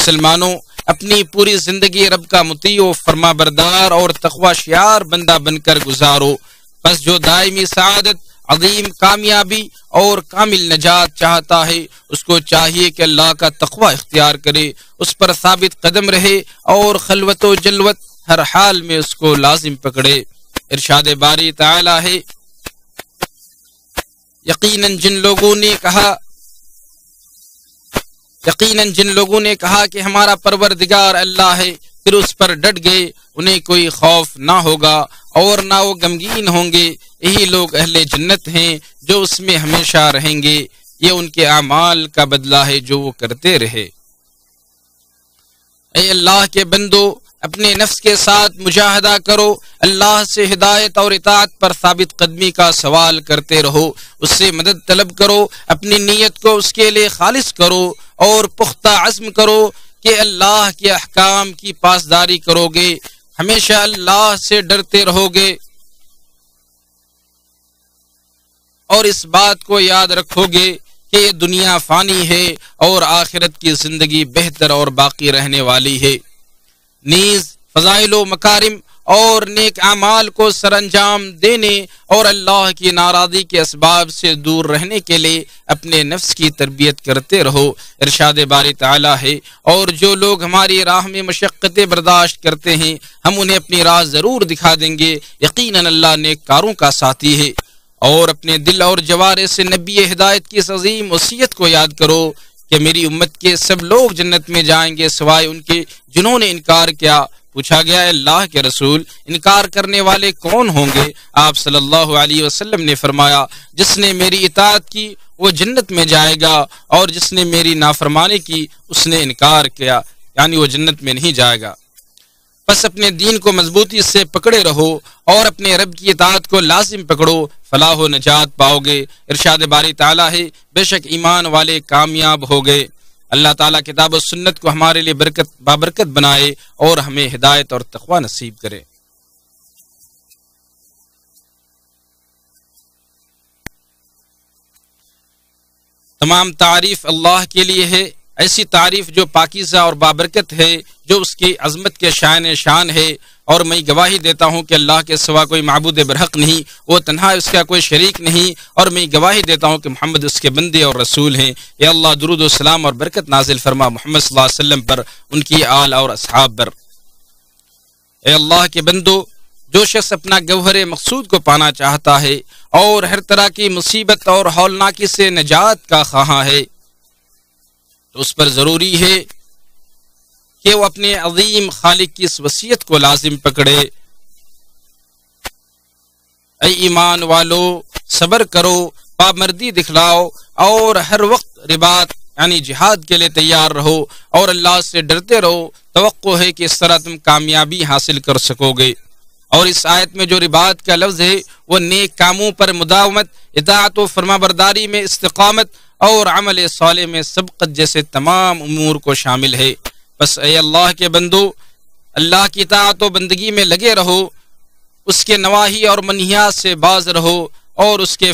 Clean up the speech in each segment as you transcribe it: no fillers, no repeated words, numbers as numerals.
مسلمانوں، اپنی پوری زندگی رب کا مطیع و فرما بردار اور تقوی شیار بندہ بن کر گزارو۔ بس جو دائمی سعادت، عظیم کامیابی اور کامل نجات چاہتا ہے، اس کو چاہیے کہ اللہ کا تقوی اختیار کرے، اس پر ثابت قدم رہے اور خلوت و جلوت ہر حال میں اس کو لازم پکڑے۔ ارشاد باری تعالی ہے، یقیناً جن لوگوں نے کہا کہ ہمارا پروردگار اللہ ہے، پھر اس پر ڈٹ گئے، انہیں کوئی خوف نہ ہوگا اور نہ وہ غمگین ہوں گے، یہی لوگ اہل جنت ہیں جو اس میں ہمیشہ رہیں گے، یہ ان کے اعمال کا بدلہ ہے جو وہ کرتے رہے۔ اے اللہ کے بندو، اپنے نفس کے ساتھ مجاہدہ کرو، اللہ سے ہدایت اور اطاعت پر ثابت قدمی کا سوال کرتے رہو، اس سے مدد طلب کرو، اپنی نیت کو اس کے لیے خالص کرو اور پختہ عزم کرو کہ اللہ کے احکام کی پاسداری کرو گے، ہمیشہ اللہ سے ڈرتے رہو گے اور اس بات کو یاد رکھو گے کہ یہ دنیا فانی ہے اور آخرت کی زندگی بہتر اور باقی رہنے والی ہے۔ نیز فضائل و مکارم اور نیک اعمال کو سر انجام دینے اور اللہ کی ناراضی کے اسباب سے دور رہنے کے لیے اپنے نفس کی تربیت کرتے رہو۔ ارشاد باری تعالی ہے، اور جو لوگ ہماری راہ میں مشقتیں برداشت کرتے ہیں ہم انہیں اپنی راہ ضرور دکھا دیں گے، یقیناً اللہ نیک کاروں کا ساتھی ہے۔ اور اپنے دل اور جوارے سے نبی ہدایت کی اس عظیم وصیت کو یاد کرو کہ میری امت کے سب لوگ جنت میں جائیں گے سوائے ان کے جنہوں نے انکار کیا۔ پوچھا گیا، اللہ کے رسول، انکار کرنے والے کون ہوں گے؟ آپ صلی اللہ علیہ وسلم نے فرمایا، جس نے میری اطاعت کی وہ جنت میں جائے گا اور جس نے میری نافرمانی کی اس نے انکار کیا، یعنی وہ جنت میں نہیں جائے گا۔ بس اپنے دین کو مضبوطی سے پکڑے رہو اور اپنے رب کی اطاعت کو لازم پکڑو، فلاح و نجات پاؤ گے۔ ارشاد باری تعالی ہے، بے شک ایمان والے کامیاب ہو گئے۔ اللہ تعالیٰ کتاب و سنت کو ہمارے لیے بابرکت بنائے اور ہمیں ہدایت اور تقوی نصیب کرے۔ تمام تعریف اللہ کے لیے ہے، ایسی تعریف جو پاکیزہ اور بابرکت ہے، جو اس کی عظمت کے شان ہے، اور میں گواہی دیتا ہوں کہ اللہ کے سوا کوئی معبود برحق نہیں، وہ تنہا اس کا کوئی شریک نہیں، اور میں گواہی دیتا ہوں کہ محمد اس کے بندے اور رسول ہیں۔ یا اللہ درود و سلام اور برکت نازل فرما محمد صلی اللہ علیہ وسلم پر، ان کی آل اور اصحاب پر۔ اے اللہ کے بندو، جو شخص اپنا گوہر مقصود کو پانا چاہتا ہے اور ہر طرح کی مصیبت اور ہولناکی سے نجات کا خواہاں ہے، تو اس پر ضروری ہے کہ وہ اپنے عظیم خالق کی اس وصیت کو لازم پکڑے۔ اے ایمان والو، صبر کرو، پامردی دکھلاؤ اور ہر وقت رباط یعنی جہاد کے لیے تیار رہو اور اللہ سے ڈرتے رہو، توقع ہے کہ اس طرح تم کامیابی حاصل کر سکو گے۔ اور اس آیت میں جو رباط کا لفظ ہے وہ نیک کاموں پر مداومت، اطاعت و فرمانبرداری میں استقامت اور عمل صالح میں سبقت جیسے تمام امور کو شامل ہے۔ بس اے اللہ کے بندو، اللہ کی اطاعت و بندگی میں لگے رہو، اس کے نواہی اور منہیات سے باز رہو اور اس کے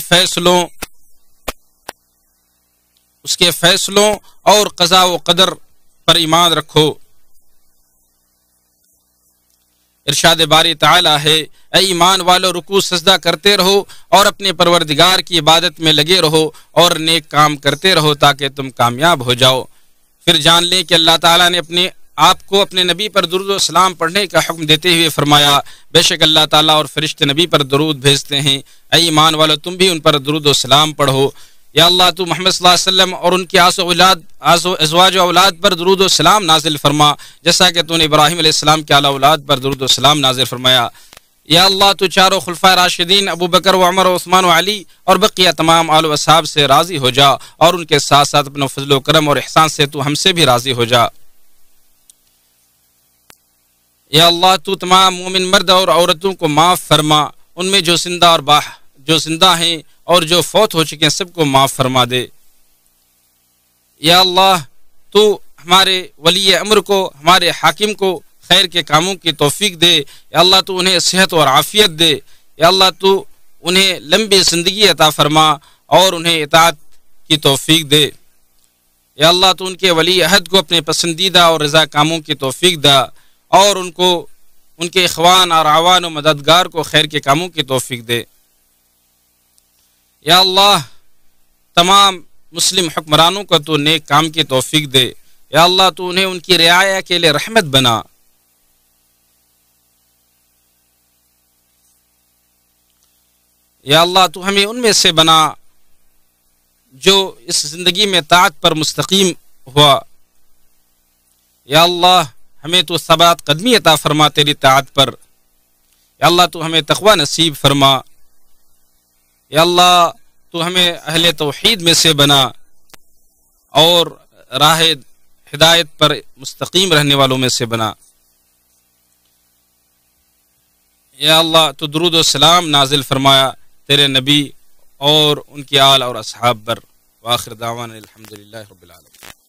فیصلوں اور قضاء و قدر پر ایمان رکھو۔ ارشاد باری تعالی ہے، اے ایمان والو، رکوع سجدہ کرتے رہو اور اپنے پروردگار کی عبادت میں لگے رہو اور نیک کام کرتے رہو تاکہ تم کامیاب ہو جاؤ۔ پھر جان لیں کہ اللہ تعالیٰ نے اپنے آپ کو اپنے نبی پر درود و سلام پڑھنے کا حکم دیتے ہوئے فرمایا، بے شک اللہ تعالیٰ اور فرشتے نبی پر درود بھیجتے ہیں، اے ایمان والو تم بھی ان پر درود و سلام پڑھو۔ یا اللہ تو محمد صلی اللہ علیہ وسلم اور ان کے ازواج و اولاد پر درود و سلام نازل فرما، جیسا کہ تو نے ابراہیم علیہ السلام کے اعلیٰ اولاد پر درود و سلام نازل فرمایا۔ یا اللہ تو چاروں خلفائے راشدین ابو بکر و عمر و عثمان و علی اور بقیہ تمام آل و اصحاب سے راضی ہو جا، اور ان کے ساتھ ساتھ اپنے فضل و کرم اور احسان سے تو ہم سے بھی راضی ہو جا۔ یا اللہ تو تمام مومن مرد اور عورتوں کو معاف فرما، ان میں جو زندہ ہیں اور جو فوت ہو چکے ہیں سب کو معاف فرما دے۔ یا اللہ تو ہمارے ولی امر کو، ہمارے حاکم کو خیر کے کاموں کی توفیق دے۔ یا اللہ تو انہیں صحت اور عافیت دے۔ یا اللہ تو انہیں لمبی زندگی عطا فرما اور انہیں اطاعت کی توفیق دے۔ یا اللہ تو ان کے ولی عہد کو اپنے پسندیدہ اور رضا کاموں کی توفیق دا، اور ان کو ان کے اخوان اور اعوان و مددگار کو خیر کے کاموں کی توفیق دے۔ یا اللہ تمام مسلم حکمرانوں کو تو نیک کام کی توفیق دے۔ یا اللہ تو انہیں ان کی رعایا کے لیے رحمت بنا۔ یا اللہ تو ہمیں ان میں سے بنا جو اس زندگی میں طاعت پر مستقیم ہوا۔ یا اللہ ہمیں تو ثبات قدمی عطا فرما تیری طاعت پر۔ یا اللہ تو ہمیں تقوی نصیب فرما۔ یا اللہ تو ہمیں اہل توحید میں سے بنا اور راہ ہدایت پر مستقیم رہنے والوں میں سے بنا۔ یا اللہ تو درود و سلام نازل فرمایا تیرے نبی اور ان کی آل اور اصحاب پر۔ وآخر دعوانا الحمدللہ رب العالمین۔